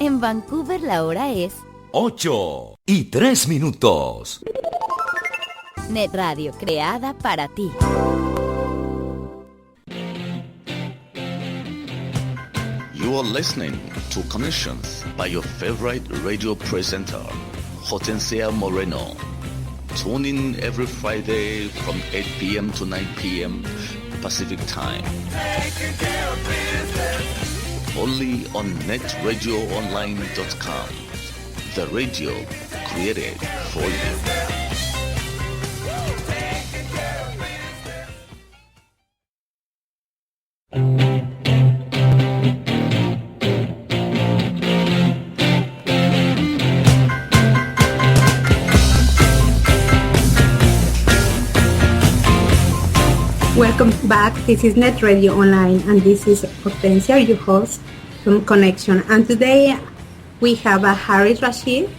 En Vancouver la hora es 8:03. Net Radio, creada para ti. You are listening to Connections by your favorite radio presenter, Hortensia Moreno. Tune in every Friday from 8 p.m. to 9 p.m. Pacific Time. Only on netradioonline.com. The radio created for you. Welcome back. This is Net Radio Online, and this is Hortensia, your host from Connection. And today we have a HARIS Rashid.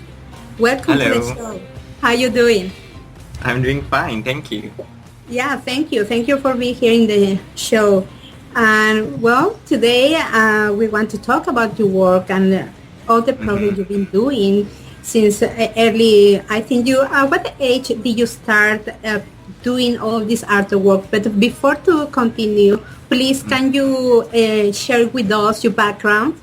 Welcome Hello. to the show. How you doing? I'm doing fine, thank you. Yeah, thank you. Thank you for being here in the show. And well, today we want to talk about your work and all the progress you've been doing since early. I think you. What age did you start doing all this artwork? But before to continue, please can you share with us your background?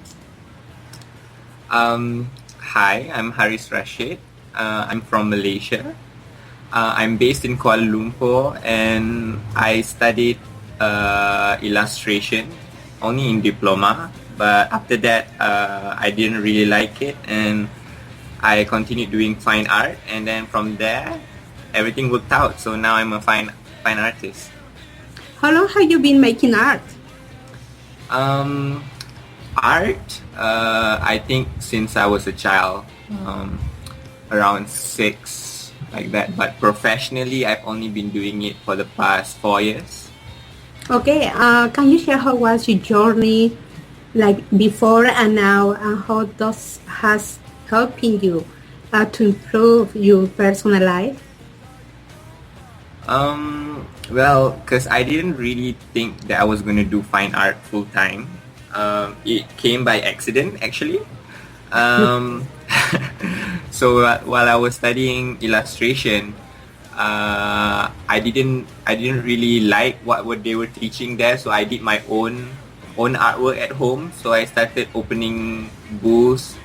Hi, I'm Haris Rashid. I'm from Malaysia. I'm based in Kuala Lumpur, and I studied illustration only in diploma. But after that, I didn't really like it, and I continued doing fine art. And then from there, everything worked out. So now I'm a fine artist. How long have you been making art? Art, I think since I was a child, around 6, like that. But professionally, I've only been doing it for the past 4 years. Okay, can you share how was your journey, like before and now, and how this has helping you to improve your personal life? Well, because I didn't really think that I was going to do fine art full time. It came by accident, actually. So while I was studying illustration, I didn't really like what they were teaching there. So I did my own artwork at home. So I started opening booths,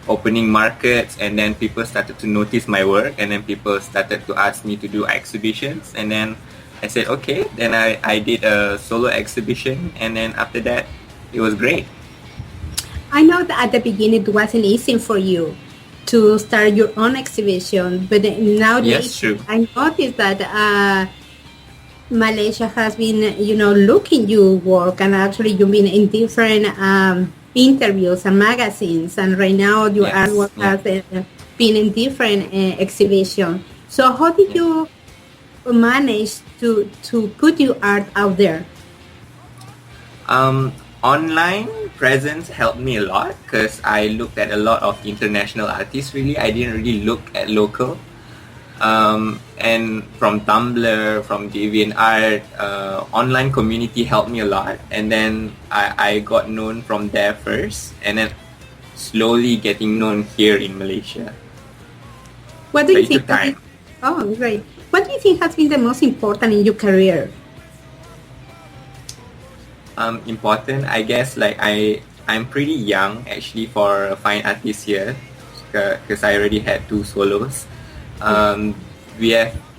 opening markets, and then people started to notice my work, and then people started to ask me to do exhibitions, and then I said okay. Then I did a solo exhibition, and then after that it was great. I know that at the beginning it wasn't easy for you to start your own exhibition, but nowadays Yes, true. I noticed that Malaysia has been, looking your work, and actually you've been in different interviews and magazines, and right now your Yes, artwork yeah. has been in different exhibitions. So how did you manage to put your art out there? Online presence helped me a lot because I looked at a lot of international artists. Really, I didn't really look at local. And from Tumblr, from DeviantArt, online community helped me a lot. And then I got known from there first, and then slowly getting known here in Malaysia. What do So you it think? took time. Oh, great. What do you think has been the most important in your career? Important, I guess, like I'm pretty young actually for a fine artist here because I already had 2 solos.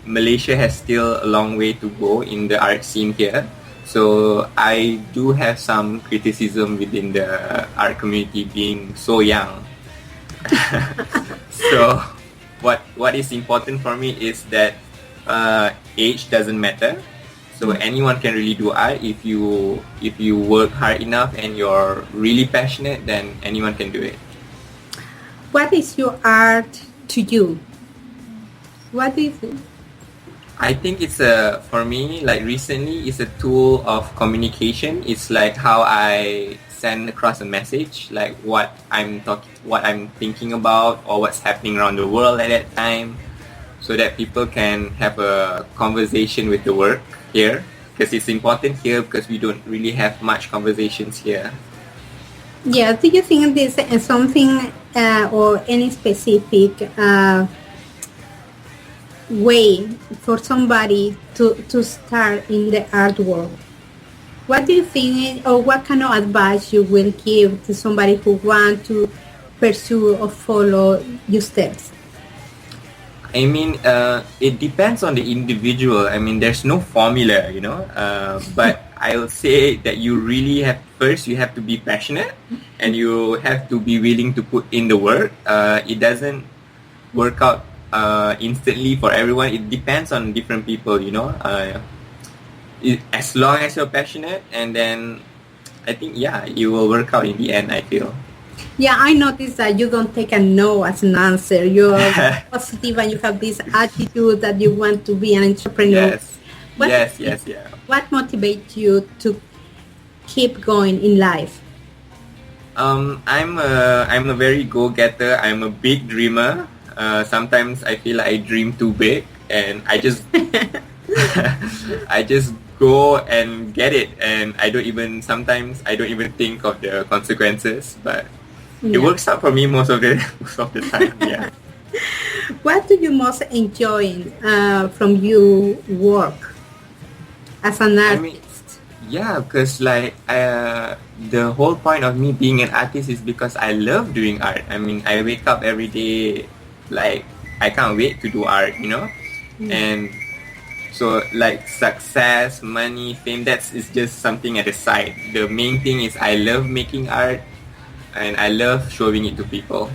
Malaysia has still a long way to go in the art scene here, so I do have some criticism within the art community being so young. So what is important for me is that age doesn't matter. So anyone can really do art if you work hard enough and you're really passionate, then anyone can do it. What is your art to you? What do you think? I think for me, like recently, it's a tool of communication. It's like how I send across a message, like what I'm thinking about, or what's happening around the world at that time, so that people can have a conversation with the work here. Because it's important here because we don't really have much conversations here. Yeah, do you think this is something or any specific way for somebody to start in the art world? What do you think, or what kind of advice you will give to somebody who want to pursue or follow your steps? I mean, it depends on the individual. I mean, there's no formula, but I'll say that you really you have to be passionate and you have to be willing to put in the work. It doesn't work out instantly for everyone. It depends on different people, as long as you're passionate, and then I think, it will work out in the end, I feel. Yeah, I noticed that you don't take a no as an answer. You're positive and you have this attitude that you want to be an entrepreneur. Yes. What motivates you to keep going in life? I'm a very go-getter. I'm a big dreamer. Sometimes I feel like I dream too big, and I just I just go and get it, and sometimes I don't even think of the consequences, but it works out for me most of the time. Yeah. What do you most enjoy from your work as an artist? Because the whole point of me being an artist is because I love doing art. I mean, I wake up every day like I can't wait to do art, and so like success, money, fame, is just something at the side. The main thing is I love making art and I love showing it to people.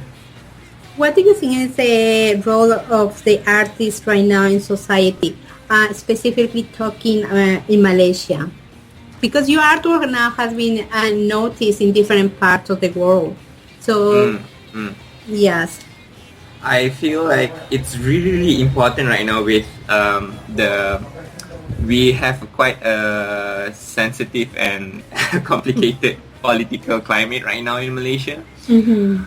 What do you think is the role of the artist right now in society, specifically talking in Malaysia? Because your artwork now has been noticed in different parts of the world. So, yes. I feel like it's really, really important right now with we have quite a sensitive and complicated political climate right now in Malaysia. And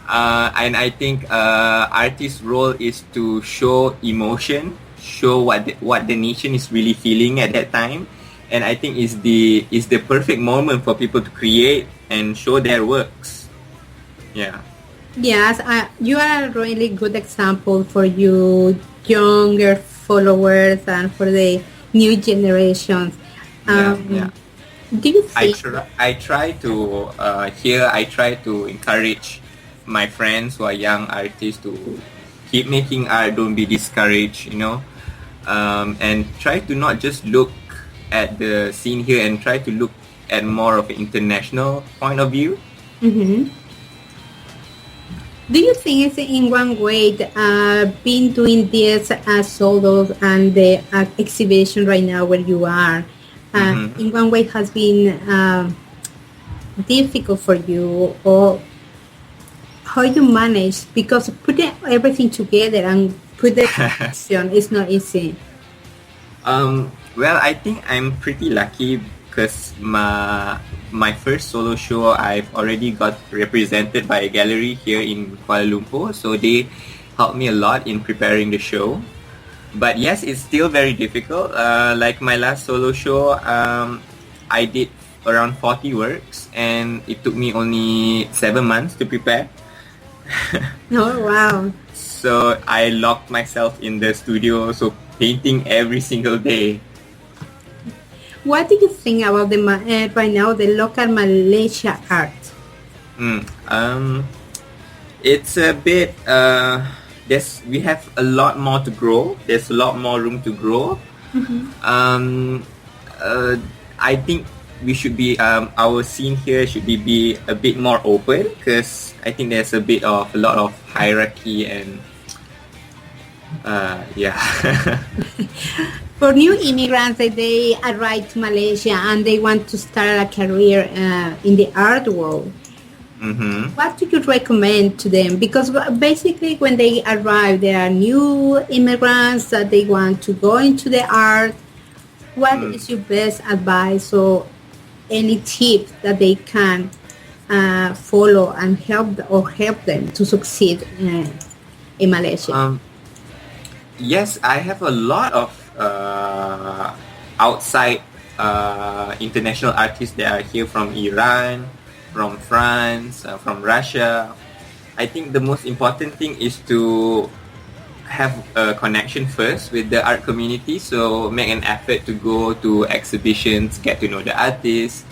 I think artist's role is to show emotion, show what the nation is really feeling at that time. And I think is the perfect moment for people to create and show their works. Yeah. Yes, you are a really good example for you younger followers and for the new generations. Do you think I try to encourage my friends who are young artists to keep making art, don't be discouraged, and try to not just look at the scene here and try to look at more of an international point of view. Do you think it's in one way been doing this solos and the exhibition right now where you are, in one way has been difficult for you, or how you manage, because putting everything together and put the action is not easy? Well, I think I'm pretty lucky because my first solo show I've already got represented by a gallery here in Kuala Lumpur, so they helped me a lot in preparing the show. But yes, it's still very difficult. Like my last solo show, I did around 40 works and it took me only 7 months to prepare. Oh, wow. So I locked myself in the studio, so painting every single day. What do you think about the right now the local Malaysia art? It's a bit we have a lot more to grow. There's a lot more room to grow. I think we should be our scene here should be a bit more open, because I think there's a lot of hierarchy and For new immigrants, they arrive to Malaysia and they want to start a career in the art world. What do you recommend to them? Because basically when they arrive, they are new immigrants that they want to go into the art. What is your best advice or any tip that they can follow and help them to succeed in Malaysia? Yes, I have a lot of outside international artists that are here from Iran, from France, from Russia. I think the most important thing is to have a connection first with the art community. So make an effort to go to exhibitions, get to know the artists,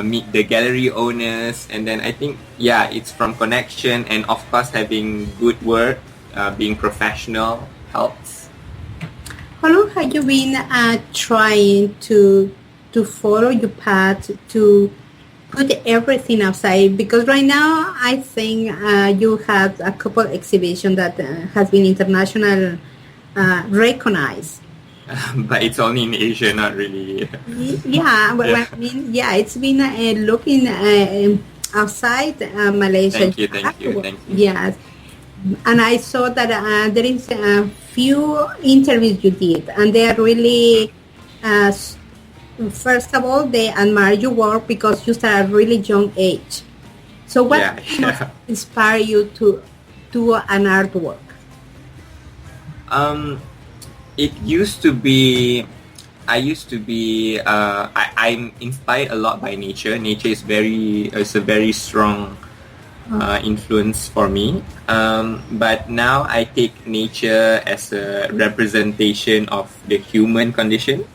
meet the gallery owners, and then I think it's from connection, and of course having good work, being professional helps. How long have you been trying to follow your path, to put everything outside? Because right now I think you have a couple exhibitions that has been international recognized. But it's only in Asia, not really. Yeah, but I mean, it's been looking outside Malaysia. Thank you. Yes, and I saw that there is a few interviews you did, and they are really. First of all, they admire your work because you start at a really young age. So what inspired you to do an artwork? It used to be, I'm inspired a lot by nature. Nature is a very strong influence for me. But now I take nature as a representation of the human condition.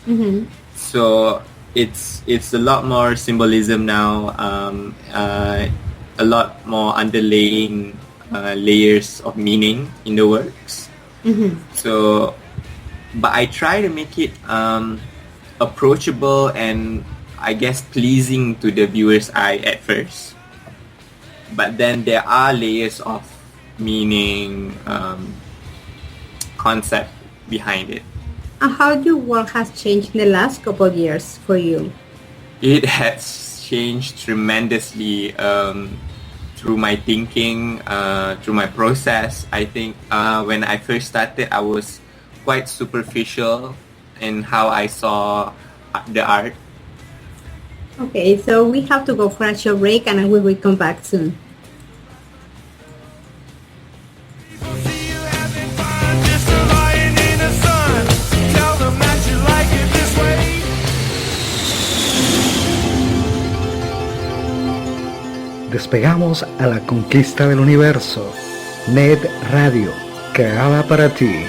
Mm-hmm. So it's a lot more symbolism now, a lot more underlying layers of meaning in the works. Mm-hmm. So, but I try to make it approachable and I guess pleasing to the viewer's eye at first. But then there are layers of meaning, concept behind it. And how your work has changed in the last couple of years for you? It has changed tremendously through my thinking, through my process. I think when I first started, I was quite superficial in how I saw the art. Okay, so we have to go for a short break and we will come back soon. Despegamos a la conquista del universo. Net Radio, creada para ti.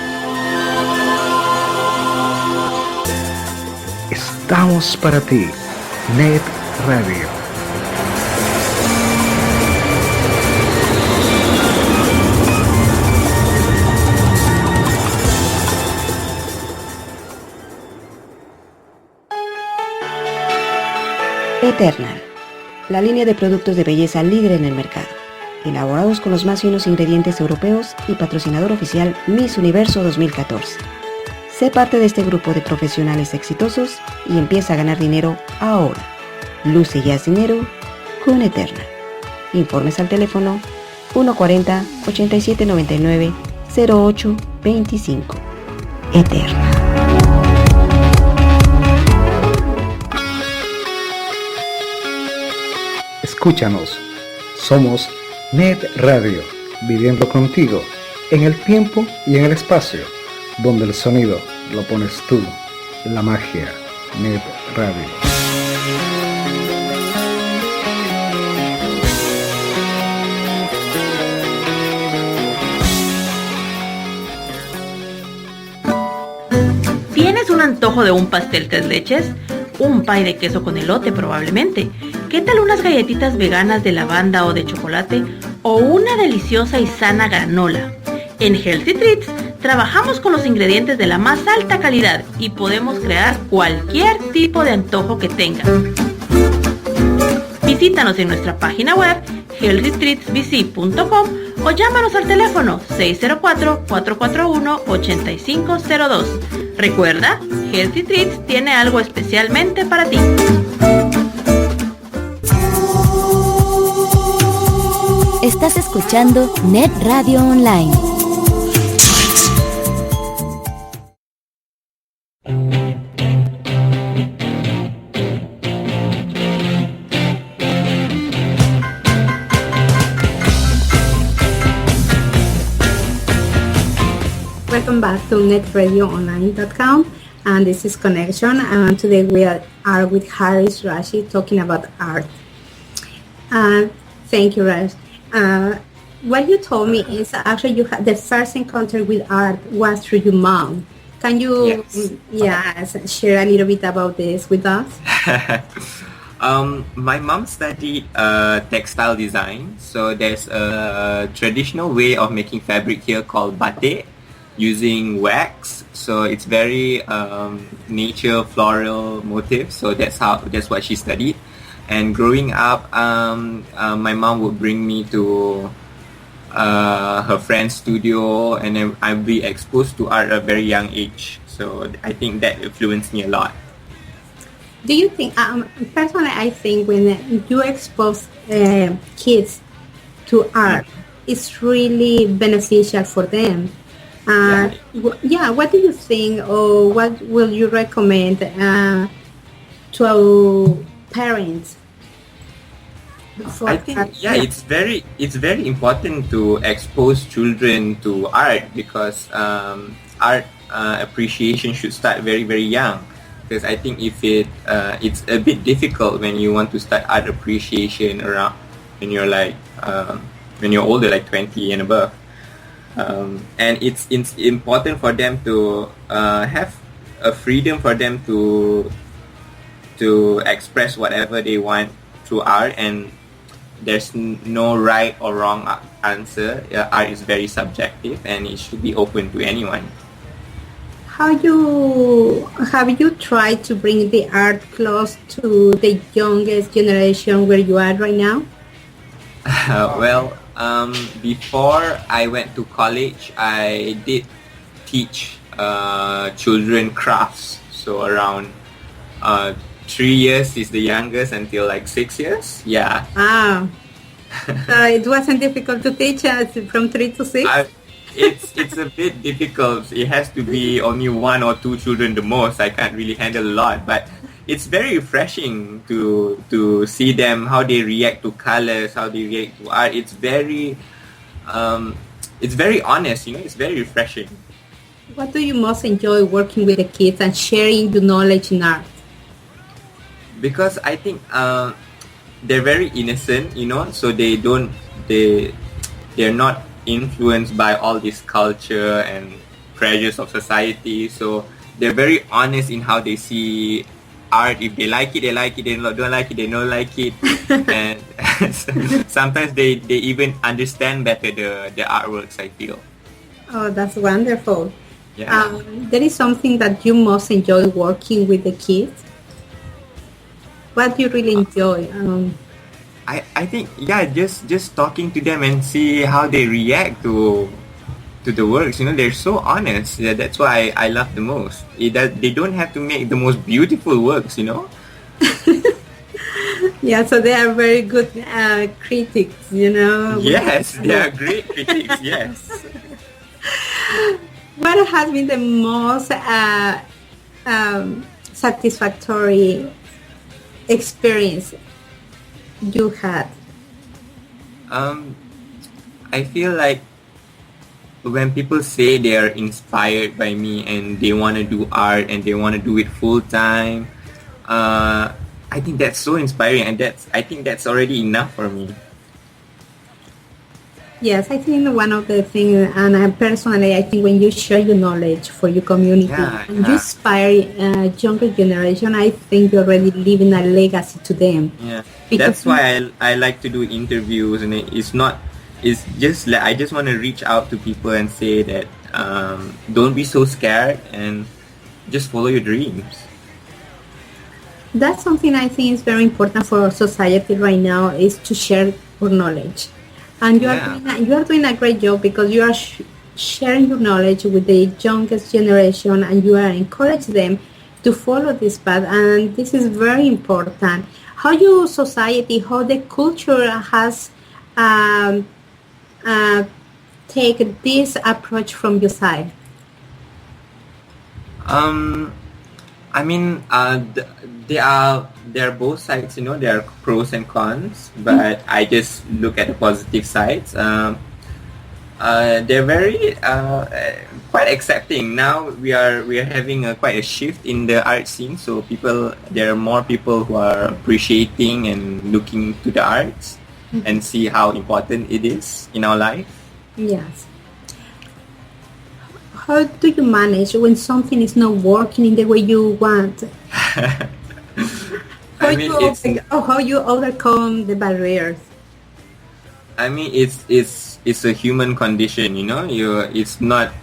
Estamos para ti. Net Radio. Eternal, la línea de productos de belleza líder en el mercado, elaborados con los más finos ingredientes europeos y patrocinador oficial Miss Universo 2014. Sé parte de este grupo de profesionales exitosos y empieza a ganar dinero ahora. Luce y haz dinero con Eternal. Informes al teléfono 140-8799-0825. Eternal. Escúchanos, somos Net Radio, viviendo contigo en el tiempo y en el espacio, donde el sonido lo pones tú, la magia, Net Radio. ¿Tienes un antojo de un pastel tres leches? Un pie de queso con elote probablemente. ¿Qué tal unas galletitas veganas de lavanda o de chocolate? O una deliciosa y sana granola. En Healthy Treats trabajamos con los ingredientes de la más alta calidad y podemos crear cualquier tipo de antojo que tengas. Visítanos en nuestra página web healthytreatsbc.com o llámanos al teléfono 604-441-8502. Recuerda, Healthy Treats tiene algo especialmente para ti. Estás escuchando Net Radio Online. Welcome back to netradioonline.com, and this is Connection, and today we are with Haris Rashid talking about art. Thank you, Raj. What you told me is actually you had the first encounter with art was through your mom. Can you, Yes. share a little bit about this with us? My mom studied textile design, so there's a traditional way of making fabric here called batik using wax. So it's very nature floral motif. So that's what she studied. And growing up, my mom would bring me to her friend's studio, and then I'd be exposed to art at a very young age. So I think that influenced me a lot. Do you think, personally, I think when you expose kids to art, it's really beneficial for them. What do you think, or what will you recommend to our parents? I think it's very important to expose children to art, because art appreciation should start very, very young. Because I think if it's a bit difficult when you want to start art appreciation around when you're when you're older, like 20 and above. And it's important for them to have a freedom for them to express whatever they want through art, and there's no right or wrong answer. Art is very subjective, and it should be open to anyone. Have you tried to bring the art close to the youngest generation where you are right now? Before I went to college, I did teach children crafts. So around 3 years is the youngest until like 6 years. Yeah. Ah. So it wasn't difficult to teach us from 3 to 6? It's a bit difficult. It has to be only 1 or 2 children the most. I can't really handle a lot, but it's very refreshing to see them, how they react to colors, how they react to art. It's very honest, it's very refreshing. What do you most enjoy working with the kids and sharing your knowledge in art? Because I think they're very innocent, so they're not influenced by all this culture and pressures of society. So they're very honest in how they see art. If they like it, they like it. They don't like it, they don't like it. And sometimes they even understand better the artworks, I feel. Oh, that's wonderful. Yeah. There is something that you most enjoy working with the kids? What do you really enjoy? I think just talking to them and see how they react to the works. They're so honest. Yeah, that's why I love the most. They don't have to make the most beautiful works. Yeah, so they are very good critics. Yes, they are great critics. Yes. What has been the most satisfactory experience you had? I feel like when people say they are inspired by me and they want to do art and they want to do it full time, I think that's so inspiring, and I think that's already enough for me. Yes, I think one of the things, and I think when you share your knowledge for your community and you inspire younger generation, I think you're already leaving a legacy to them. Yeah, that's why I like to do interviews, and I just want to reach out to people and say that don't be so scared and just follow your dreams. That's something I think is very important for society right now, is to share our knowledge. And you are doing a great job, because you are sharing your knowledge with the youngest generation, and you are encouraging them to follow this path. And this is very important. How your society, how the culture has taken this approach from your side? There are both sides, there are pros and cons, but I just look at the positive sides. They're very quite accepting. Now we are having quite a shift in the art scene. So there are more people who are appreciating and looking to the arts and see how important it is in our life. Yes. How do you manage when something is not working in the way you want? How you overcome the barriers? I mean, it's a human condition, you know.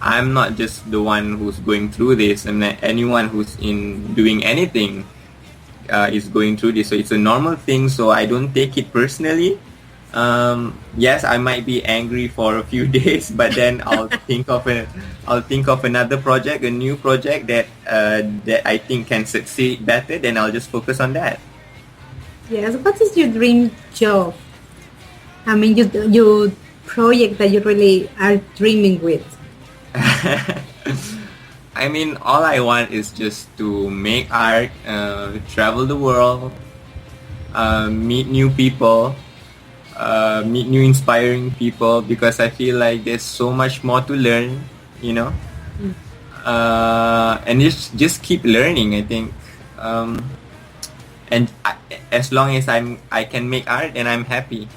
I'm not just the one who's going through this, and anyone who's in doing anything is going through this. So it's a normal thing. So I don't take it personally. Yes, I might be angry for a few days, but then I'll think of another project, a new project that I think can succeed better. Then I'll just focus on that. Yes. What is your dream job? I mean, your project that you really are dreaming with. I mean, all I want is just to make art, travel the world, meet new people. Meet new inspiring people, because I feel like there's so much more to learn, you know. And just keep learning, I think. As long as I can make art, then I'm happy.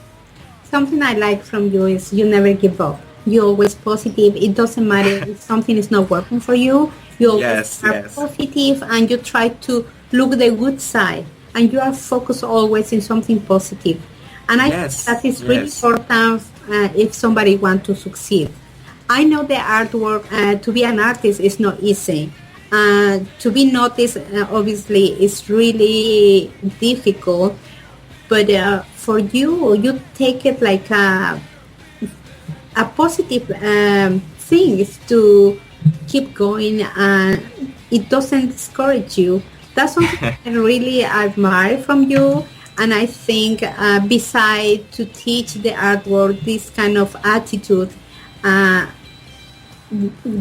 Something I like from you is you never give up. You're always positive. It doesn't matter if something is not working for you. You always are positive, and you try to look the good side, and you are focused always in something positive. And I think that is really important if somebody wants to succeed. I know the artwork, to be an artist is not easy. To be noticed, obviously, is really difficult. But for you take it like a positive thing is to keep going, and it doesn't discourage you. That's something I really admire from you. And I think besides to teach the artwork, this kind of attitude,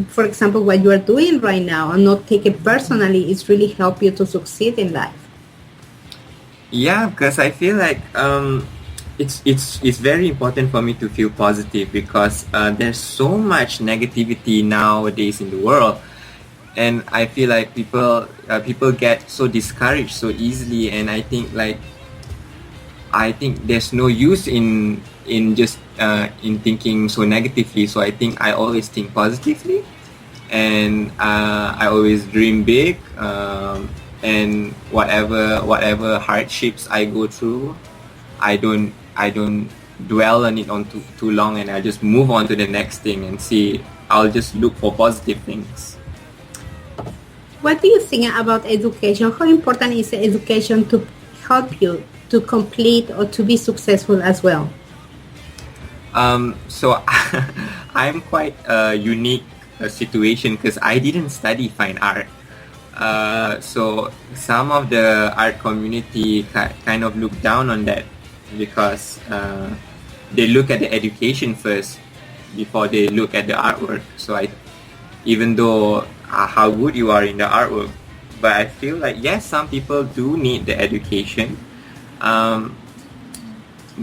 for example, what you are doing right now and not take it personally, is really help you to succeed in life. Yeah, because I feel like it's very important for me to feel positive, because there's so much negativity nowadays in the world. And I feel like people get so discouraged so easily, and I think there's no use in just in thinking so negatively. So I think I always think positively, and I always dream big. And whatever hardships I go through, I don't dwell on it too long, and I just move on to the next thing and see. I'll just look for positive things. What do you think about education? How important is education to help you to complete or to be successful as well? So I'm quite a unique situation, because I didn't study fine art. So some of the art community kind of look down on that, because they look at the education first before they look at the artwork. So even though how good you are in the artwork, but I feel like yes, some people do need the education. But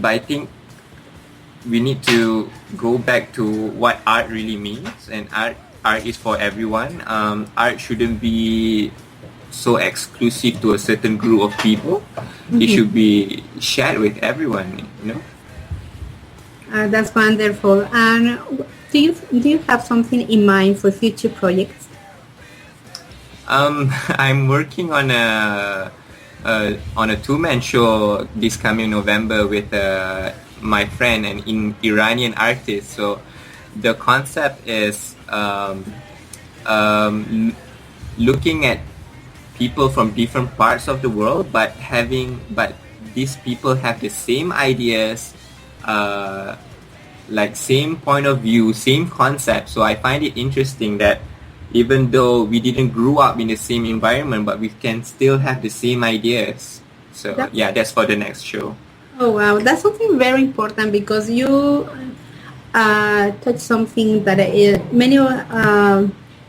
I think we need to go back to what art really means, and art is for everyone. Art shouldn't be so exclusive to a certain group of people. It should be shared with everyone, you know. That's wonderful. And do you have something in mind for future projects? I'm working on a two-man show this coming November with my friend, an Iranian artist. So the concept is looking at people from different parts of the world, but these people have the same ideas, like same point of view, same concept. So I find it interesting that even though we didn't grow up in the same environment, but we can still have the same ideas. So that's for the next show. Oh wow, that's something very important, because you touch something that many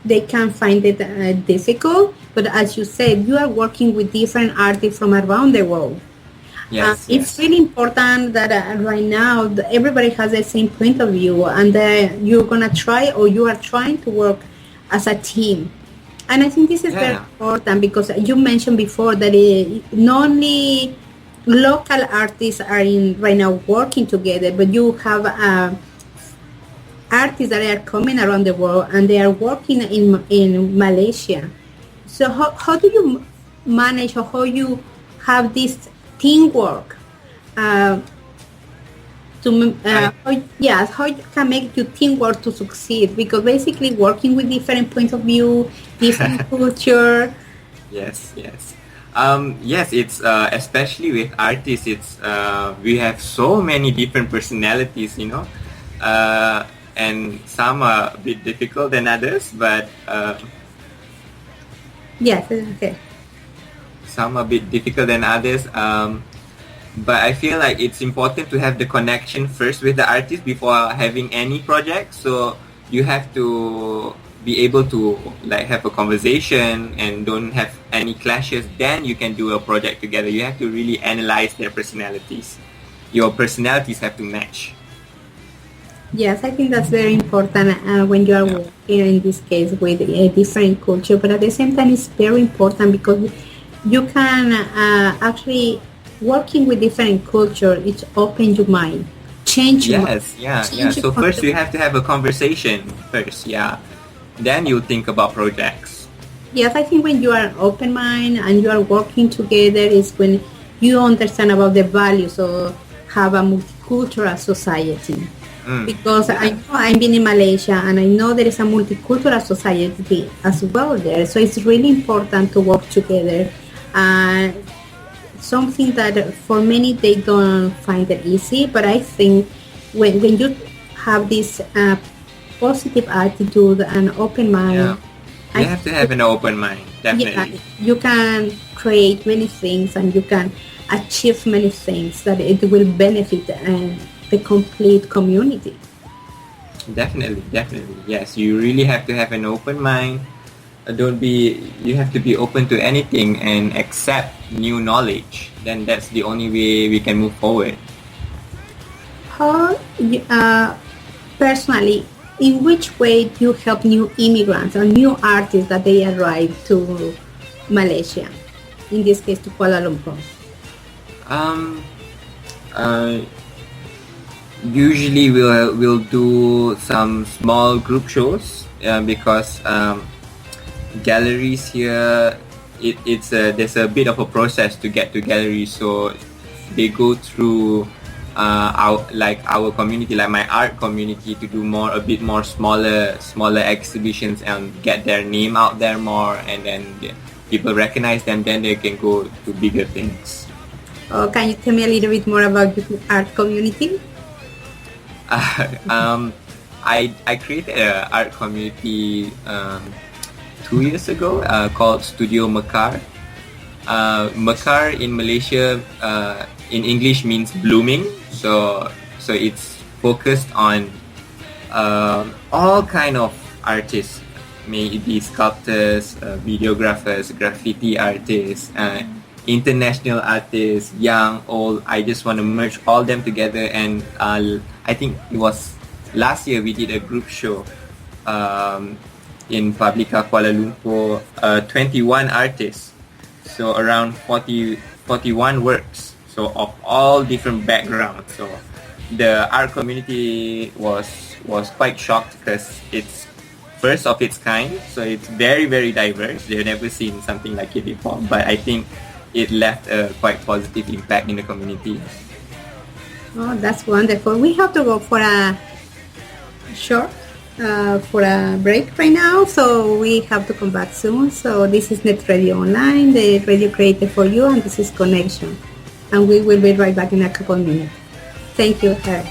they can find it difficult. But as you said, you are working with different artists from around the world, Yes, It's yes. really important that right now everybody has the same point of view, and you're gonna try, or you are trying to work as a team. And I think this is very Yeah. important because you mentioned before that not only local artists are in right now working together, but you have artists that are coming around the world and they are working in Malaysia. So how do you manage, or how you have this teamwork uh, I how you can make your teamwork to succeed? Because basically working with different points of view, different culture. Yes, yes. Yes, it's especially with artists. It's we have so many different personalities, uh, and some are a bit difficult than others, but Yes, okay. some are a bit difficult than others. But I feel like it's important to have the connection first with the artist before having any project. So you have to be able to like have a conversation and don't have any clashes. Then you can do a project together. You have to really analyze their personalities. Your personalities have to match. Yes, I think that's very important when you are Yeah. working in this case with a different culture. But at the same time, it's very important because you can actually working with different culture. It opens your mind, change your mind, Yes, yeah, yeah. change your So point first of you view. have to have a conversation first, yeah. Then you think about projects. Yes, I think when you are open mind and you are working together is when you understand about the values of have a multicultural society. Because I Yeah. know I've been in Malaysia and I know there is a multicultural society as well there. So it's really important to work together. And something that for many they don't find it easy, but I think when you have this positive attitude and open Yeah. mind, You I have to think, have an open mind, yeah, definitely. you can create many things and you can achieve many things that it will benefit the complete community. Definitely, definitely. Yes, you really have to have an open mind. You have to be open to anything and accept new knowledge. Then that's the only way we can move forward. How personally, in which way do you help new immigrants or new artists that they arrive to Malaysia, in this case to Kuala Lumpur? Um, uh, Usually we'll do some small group shows because galleries here there's a bit of a process to get to galleries, so they go through our community, like my art community, to do a bit more smaller exhibitions and get their name out there more, and then people recognize them, then they can go to bigger things. Can you tell me a little bit more about your art community? I created an art community 2 years ago called Studio Mekar. Mekar in Malaysia in English means blooming, so it's focused on all kind of artists, may it be sculptors, videographers, graffiti artists, international artists, young, old. I just want to merge all them together, and I think it was last year we did a group show in Publica Kuala Lumpur, 21 artists, so around 41 works, so of all different backgrounds. So the art community was quite shocked because it's first of its kind, so it's very, very diverse. They've never seen something like it before, but I think it left a quite positive impact in the community. Oh, that's wonderful. We have to go for a short, for a break right now, so we have to come back soon. So this is Net Radio Online, the radio created for you, and this is Connection. And we will be right back in a couple of minutes. Thank you, Harry.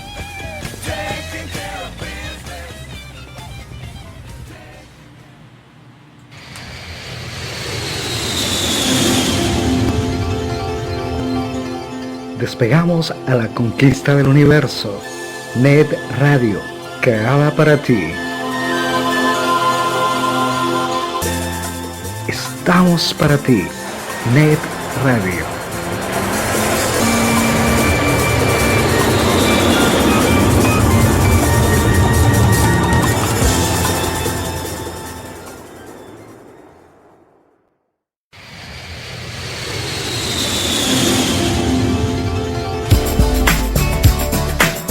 Despegamos a la conquista del universo. Net Radio, creada para ti. Estamos para ti. Net Radio.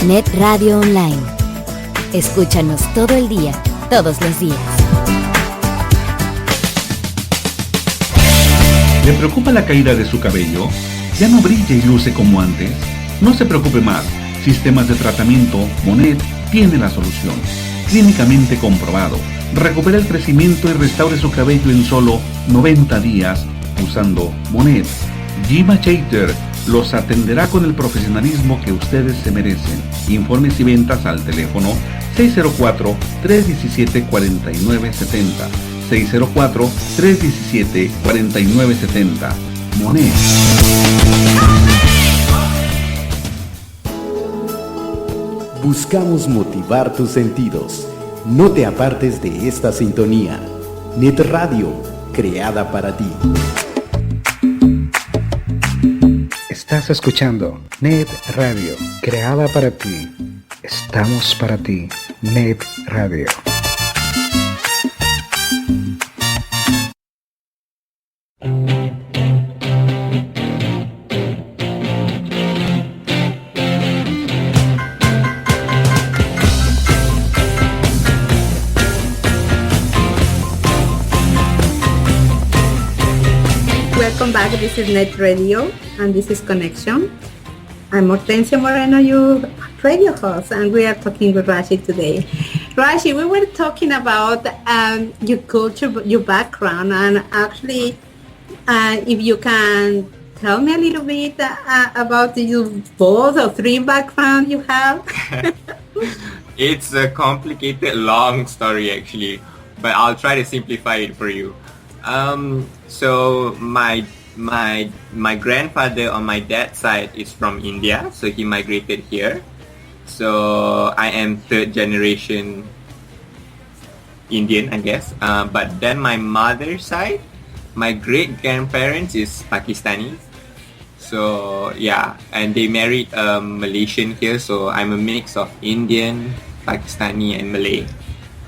Net Radio Online. Escúchanos todo el día, todos los días. ¿Le preocupa la caída de su cabello? ¿Ya no brilla y luce como antes? No se preocupe más. Sistemas de tratamiento Monet tiene la solución. Clínicamente comprobado. Recupera el crecimiento y restaure su cabello en solo 90 días usando Monet. Gima Chater los atenderá con el profesionalismo que ustedes se merecen. Informes y ventas al teléfono 604-317-4970. 604-317-4970. Monet. Buscamos motivar tus sentidos. No te apartes de esta sintonía. Net Radio, creada para ti. Estás escuchando Net Radio, creada para ti. Estamos para ti, Net Radio. Welcome back. This is Net Radio, and this is Connection. I'm Hortensia Moreno, your radio host, and we are talking with Rashid today. Rashid, we were talking about your culture, your background, and actually, if you can tell me a little bit about your both or three background you have. It's a complicated, long story actually, but I'll try to simplify it for you. So my grandfather on my dad's side is from India, so he migrated here. So I am third generation Indian, I guess. But then my mother's side, my great grandparents is Pakistani. So yeah, and they married a Malaysian here, so I'm a mix of Indian, Pakistani and Malay.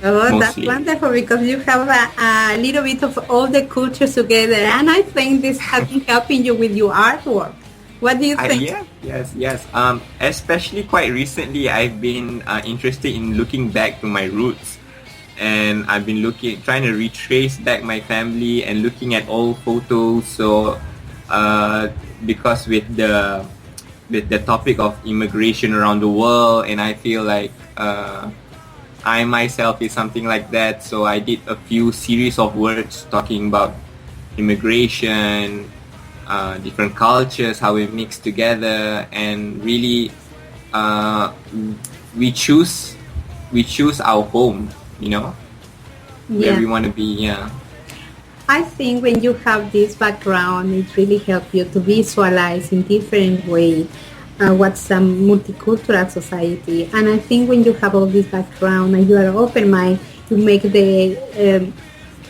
Oh, Mostly. That's wonderful, because you have a little bit of all the cultures together, and I think this has been helping you with your artwork. What do you think? Yes. Especially quite recently, I've been interested in looking back to my roots, and I've been trying to retrace back my family and looking at old photos. So, because with the topic of immigration around the world, and I feel like I myself is something like that, so I did a few series of works talking about immigration, different cultures, how we mix together, and really we choose our home, where we want to be. I think when you have this background, it really helps you to visualize in different ways what's a multicultural society. And I think when you have all this background and you are open mind, you make the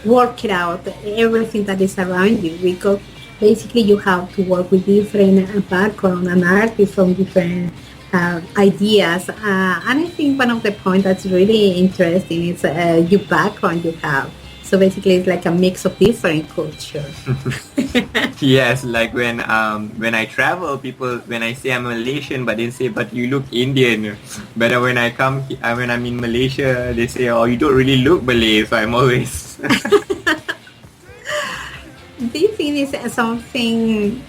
work it out, everything that is around you, because basically you have to work with different background and artists from different ideas. And I think one of the points that's really interesting is your background you have. So basically, it's like a mix of different cultures. Yes, like when I travel, people, when I say I'm Malaysian, but they say, but you look Indian. But when when I'm in Malaysia, they say, oh, you don't really look Malay. So I'm always. Do you think it's something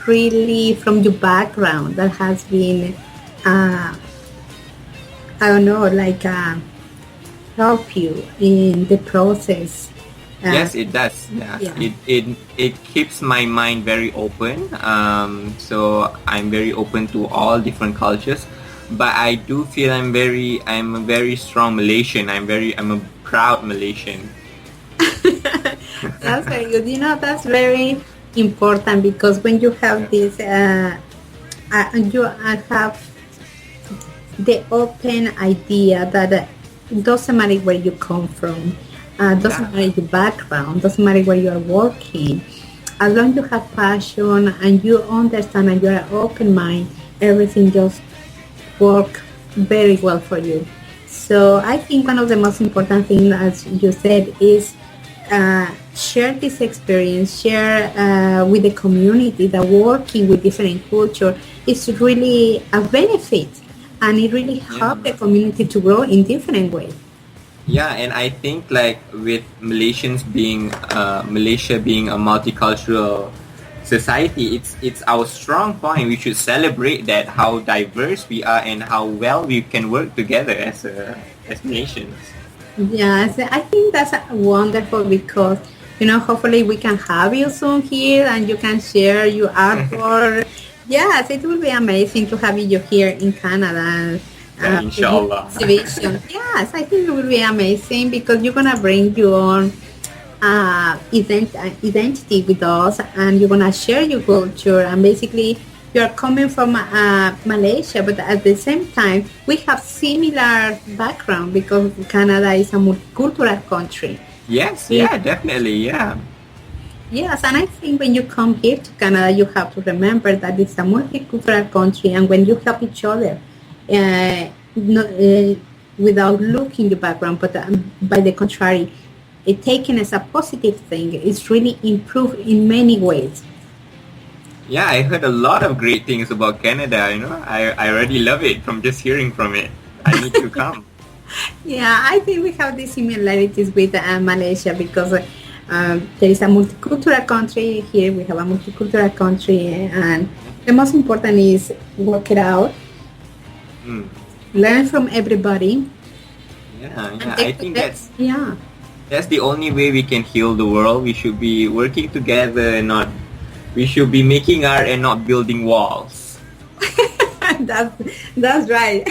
really from your background that has been, I don't know, like help you in the process? Yes, it does. Yeah. It keeps my mind very open. So I'm very open to all different cultures. But I do feel I'm a very strong Malaysian. I'm a proud Malaysian. That's very good. That's very important, because when you have this, you have the open idea that it doesn't matter where you come from, doesn't matter your background, doesn't matter where you are working. As long as you have passion and you understand and you are open mind, everything just work very well for you. So I think one of the most important things, as you said, is share this experience, share with the community that working with different culture is really a benefit. and it really helped the community to grow in different ways. Yeah, and I think like with Malaysia being a multicultural society, it's our strong point. We should celebrate that, how diverse we are and how well we can work together as nations. Yes, I think that's wonderful because, hopefully we can have you soon here and you can share your artwork. Yes, it will be amazing to have you here in Canada. Inshallah. Exhibition. Yes, I think it will be amazing because you're gonna bring your own identity with us, and you're gonna share your culture. And basically, you're coming from Malaysia, but at the same time, we have similar background because Canada is a multicultural country. Yes, yeah, definitely, yeah. Yes, and I think when you come here to Canada, you have to remember that it's a multicultural country, and when you help each other, without looking the background, but by the contrary, it taken as a positive thing, it's really improved in many ways. Yeah, I heard a lot of great things about Canada, I already love it from just hearing from it. I need to come. Yeah, I think we have these similarities with Malaysia because there is a multicultural country. Here we have a multicultural country, and the most important is work it out. Learn from everybody. Yeah, I think that's the only way we can heal the world. We should be working together and we should be making art and not building walls. That's right.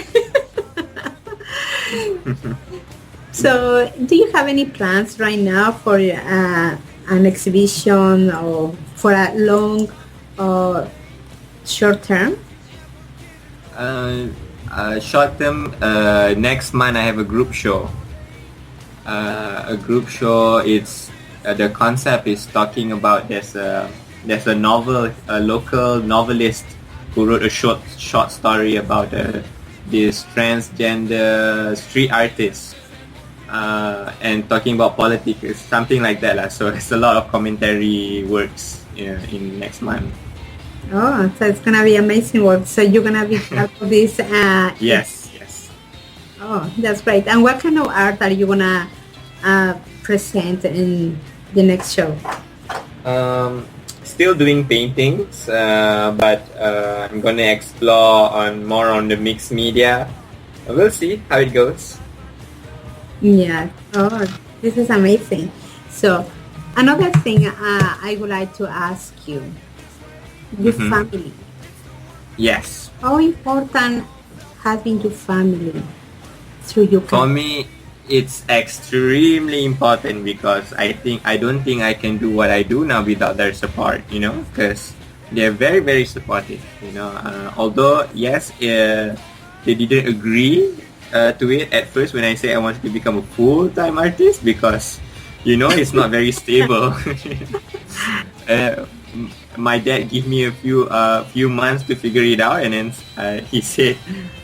So, do you have any plans right now for an exhibition or for a long or short term? Short term, next month I have a group show. It's the concept is talking about there's a novel, a local novelist who wrote a short story about this transgender street artist and talking about politics, something like that. So it's a lot of commentary works in next month. Oh, so it's gonna be amazing work. So you're gonna be part of this. Yes. Oh, that's great. And what kind of art are you gonna present in the next show? Still doing paintings, but I'm gonna explore more on the mixed media. We'll see how it goes. Yeah. Oh, this is amazing. So, another thing I would like to ask you. Your family. Yes. How important has been your family through your career? For me, it's extremely important because I don't think I can do what I do now without their support, because they're very, very supportive, although, yes, they didn't agree to it at first when I say I wanted to become a full-time artist because, it's not very stable. My dad gave me a few months to figure it out, and then he said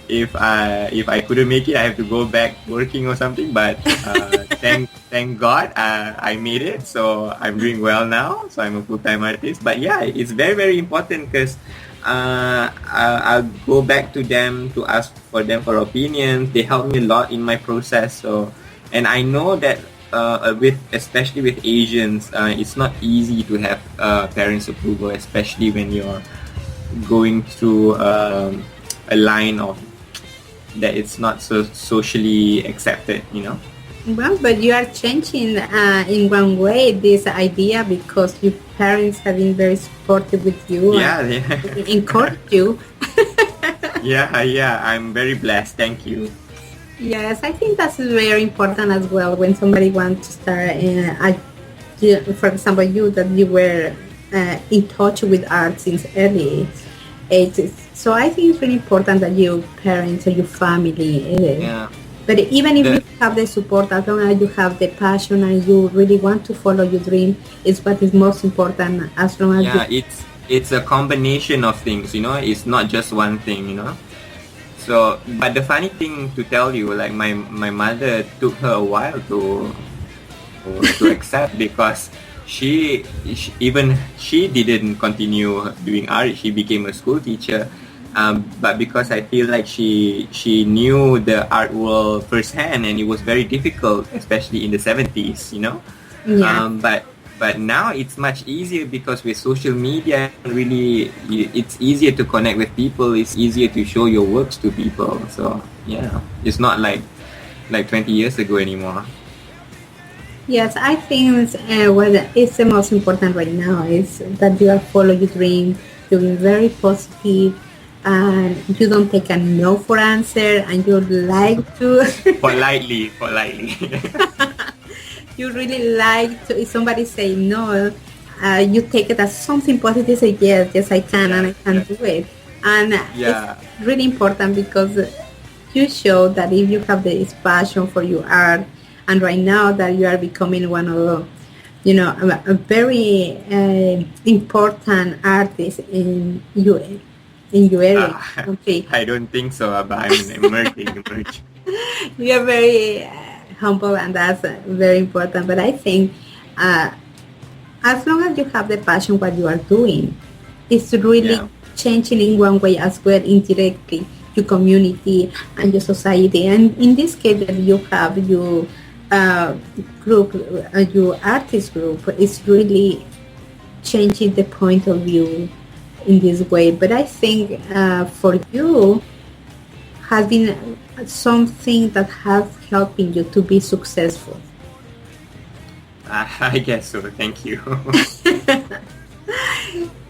if I couldn't make it, I have to go back working or something. But thank God I made it, so I'm doing well now. So I'm a full-time artist. But yeah, it's very, very important because I'll go back to them to ask for them for opinions. They help me a lot in my process. So, and I know that. Especially with Asians, it's not easy to have parents' approval, especially when you're going through a line of that it's not so socially accepted, Well, but you are changing in one way this idea because your parents have been very supportive with you. Yeah. Encourage you. Yeah, I'm very blessed. Thank you. Yes, I think that's very important as well when somebody wants to start. For example, that you were in touch with art since early ages. So I think it's really important that your parents or your family. But even if you have the support, as long as you have the passion and you really want to follow your dream, is what is most important. As long as it's a combination of things. It's not just one thing. So, but the funny thing to tell you, like my mother took her a while to accept because she didn't continue doing art. She became a school teacher, But because I feel like she knew the art world firsthand, and it was very difficult, especially in the 70s, you know. Yeah. But now it's much easier because with social media, really, it's easier to connect with people. It's easier to show your works to people. So yeah, it's not like 20 years ago anymore. Yes, I think what is the most important right now is that you are following your dream, you're being very positive, and you don't take a no for answer, and you like to politely. You really like to, if somebody say no, you take it as something positive, say yes, I can, and I can do it. And it's really important because you show that if you have this passion for your art, and right now that you are becoming one of the, a very important artist in your area. Okay. I don't think so, but I'm emerging. You are very humble, and that's very important. But I think as long as you have the passion what you are doing, it's really changing in one way as well, indirectly, your community and your society. And in this case that you have your group, your artist group, is really changing the point of view in this way. But I think for you has been something that has helping you to be successful. I guess so. Thank you.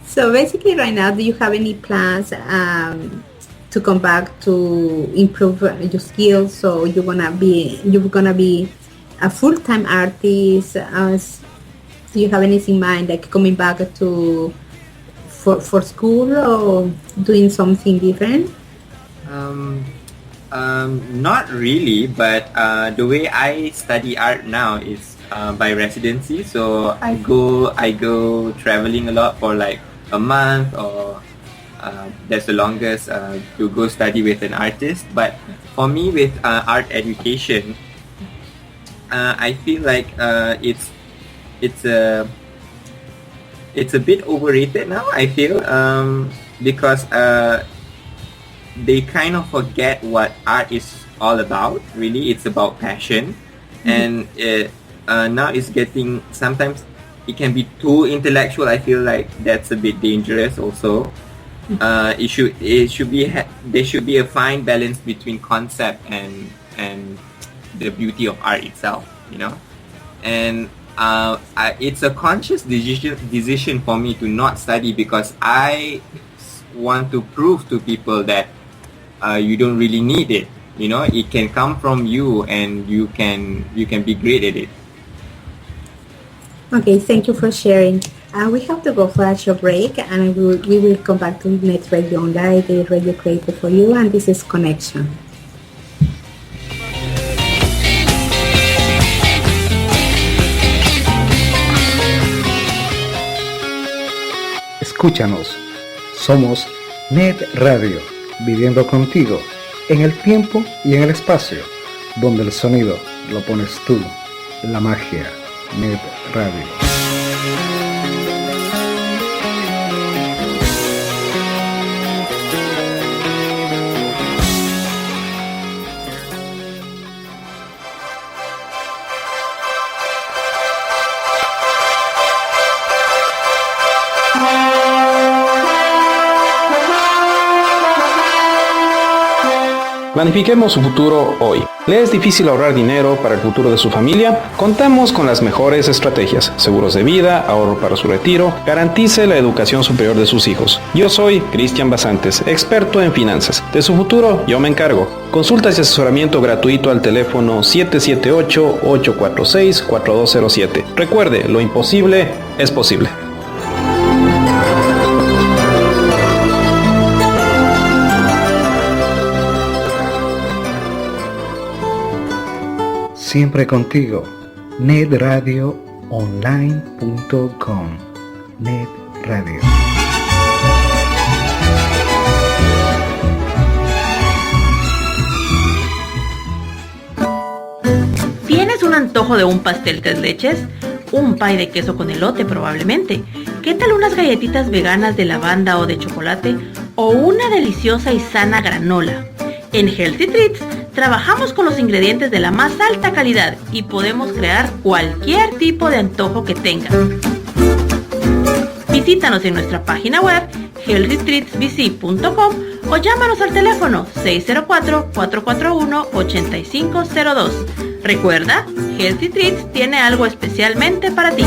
So basically right now, do you have any plans to come back to improve your skills? So you're gonna be a full-time artist? Do you have anything in mind, like coming back to for school or doing something different? Not really, but the way I study art now is by residency. So I go traveling a lot for like a month, or that's the longest to go study with an artist. But for me, with art education, I feel like it's a bit overrated now, I feel, because they kind of forget what art is all about. Really, it's about passion. And now it's getting, sometimes it can be too intellectual. I feel like that's a bit dangerous also. There should be a fine balance between concept and the beauty of art itself, you know. And it's a conscious decision for me to not study, because I want to prove to people that you don't really need it. You know, it can come from you, and you can be great at it. Okay, thank you for sharing. We have to go for a short break, and we will come back to Net Radio Online, the radio created for you, and this is Connection. Escúchanos, somos Net Radio, viviendo contigo en el tiempo y en el espacio, donde el sonido lo pones tú, la magia. Net Radio. Planifiquemos su futuro hoy. ¿Le es difícil ahorrar dinero para el futuro de su familia? Contamos con las mejores estrategias: seguros de vida, ahorro para su retiro. Garantice la educación superior de sus hijos. Yo soy Cristian Basantes, experto en finanzas. De su futuro yo me encargo. Consultas y asesoramiento gratuito al teléfono 778-846-4207. Recuerde, lo imposible es posible. Siempre contigo, netradioonline.com. Net Radio. ¿Tienes un antojo de un pastel tres leches? Un pay de queso con elote probablemente. ¿Qué tal unas galletitas veganas de lavanda o de chocolate? o una deliciosa y sana granola. En Healthy Treats trabajamos con los ingredientes de la más alta calidad y podemos crear cualquier tipo de antojo que tengas. Visítanos en nuestra página web healthytreatsbc.com o llámanos al teléfono 604-441-8502. Recuerda, Healthy Treats tiene algo especialmente para ti.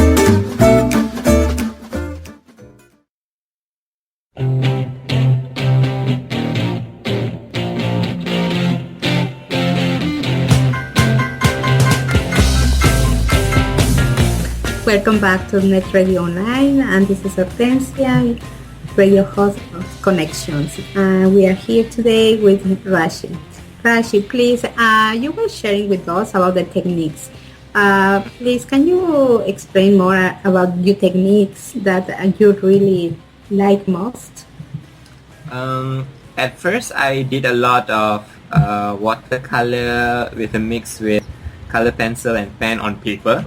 Welcome back to Net Radio Online, and this is Hortensia, radio host of Connections. We are here today with Rashid. Rashid, please, you were sharing with us about the techniques. Please, can you explain more about your techniques that you really like most? At first, I did a lot of watercolor with a mix with color pencil and pen on paper.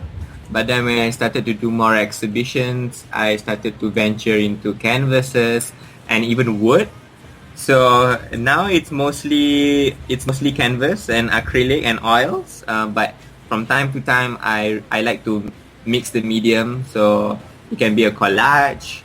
But then when I started to do more exhibitions, I started to venture into canvases and even wood. So now it's mostly canvas and acrylic and oils. But from time to time, I like to mix the medium. So it can be a collage.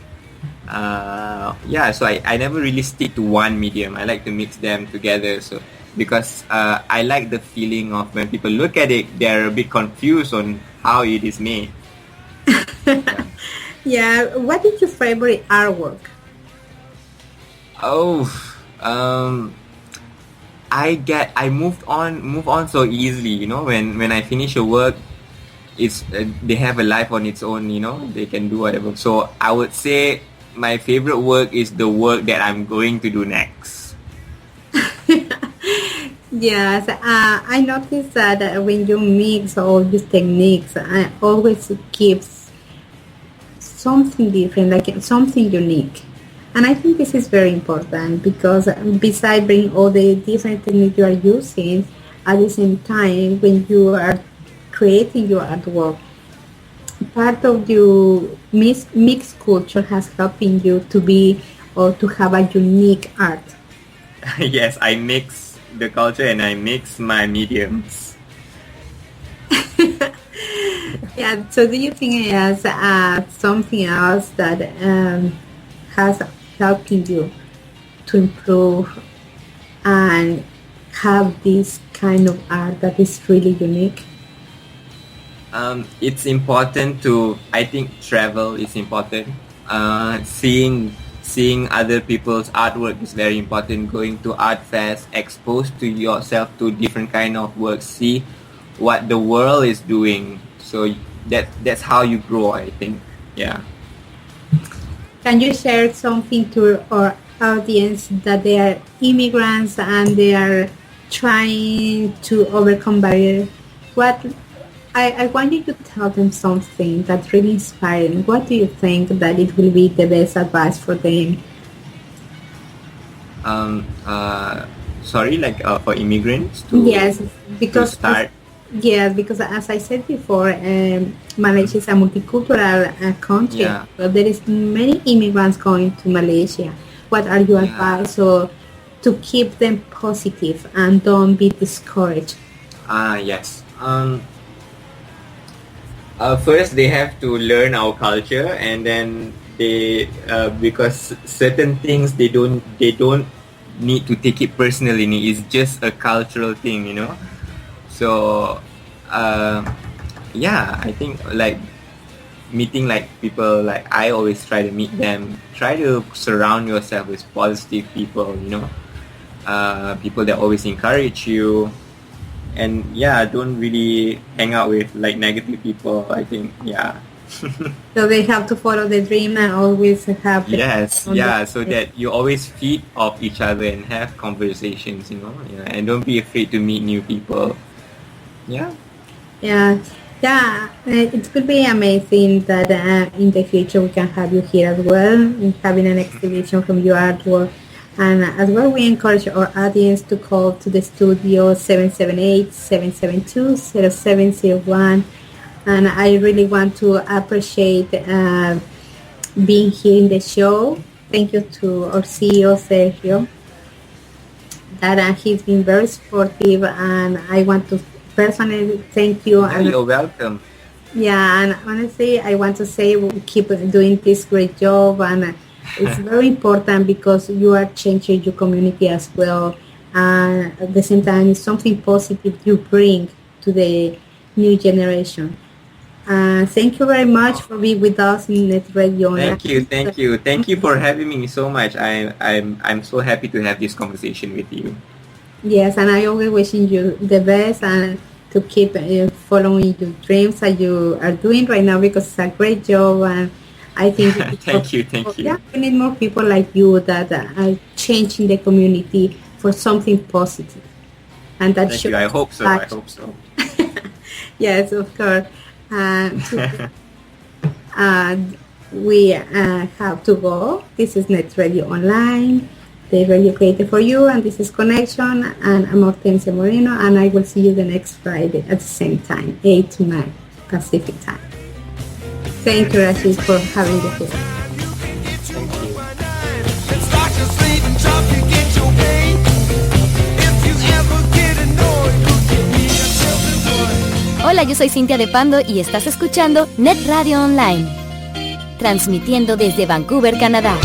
So I never really stick to one medium. I like to mix them together. So because I like the feeling of when people look at it, they're a bit confused on how it is made. Yeah. What is your favorite artwork? I move on so easily. You know, when I finish a work, it's they have a life on its own. You know, they can do whatever. So I would say my favorite work is the work that I'm going to do next. Yes, I noticed that when you mix all these techniques, I always gives something different, like something unique. And I think this is very important because besides bringing all the different techniques you are using, at the same time, when you are creating your artwork, part of your mixed culture has helping you to be or to have a unique art. Yes, I mix the culture and I mix my mediums. Yeah, so do you think it has something else that has helping you to improve and have this kind of art that is really unique? It's important to, I think travel is important. Seeing other people's artwork is very important. Going to art fairs, expose to yourself to different kind of work, see what the world is doing. So that's how you grow, I think. Yeah. Can you share something to our audience that they are immigrants and they are trying to overcome barriers? I want you to tell them something that's really inspiring. What do you think that it will be the best advice for them? For immigrants to start. Yes, because as I said before, Malaysia is a multicultural country. Yeah. So there is many immigrants going to Malaysia. What are your advice to keep them positive and don't be discouraged? Yes. First, they have to learn our culture, and then they because certain things they don't need to take it personally. It's just a cultural thing, you know. So, I think like meeting like people, like I always try to meet them. Try to surround yourself with positive people, you know, people that always encourage you. And don't really hang out with like negative people, I think. So they have to follow the dream and always have so that you always feed off each other and have conversations, you know, and don't be afraid to meet new people. It will be amazing that in the future we can have you here as well, having an exhibition from your artwork. And as well, we encourage our audience to call to the studio 778-772-0701. And I really want to appreciate being here in the show thank you to our CEO, Sergio, that he's been very supportive, and I want to personally thank you. Yeah, you're welcome. Yeah, and honestly, I want to say keep doing this great job, and it's very important because you are changing your community as well. And at the same time, it's something positive you bring to the new generation. Thank you very much for being with us in Net Radio. Thank you for having me so much. I'm so happy to have this conversation with you. Yes, and I always wishing you the best and to keep following your dreams that you are doing right now, because it's a great job, and I think thank you. Yeah, we need more people like you that are changing the community for something positive, and that thank you. I hope so. Yes, of course. We have to go. This is Net Radio Online, the radio created for you, and this is Connection, and I'm Hortensia Moreno, and I will see you the next Friday at the same time, 8 to 9 Pacific time. Thank you, Rashid, for having me here. Hola, yo soy Cintia de Pando y estás escuchando Net Radio Online, transmitiendo desde Vancouver, Canadá.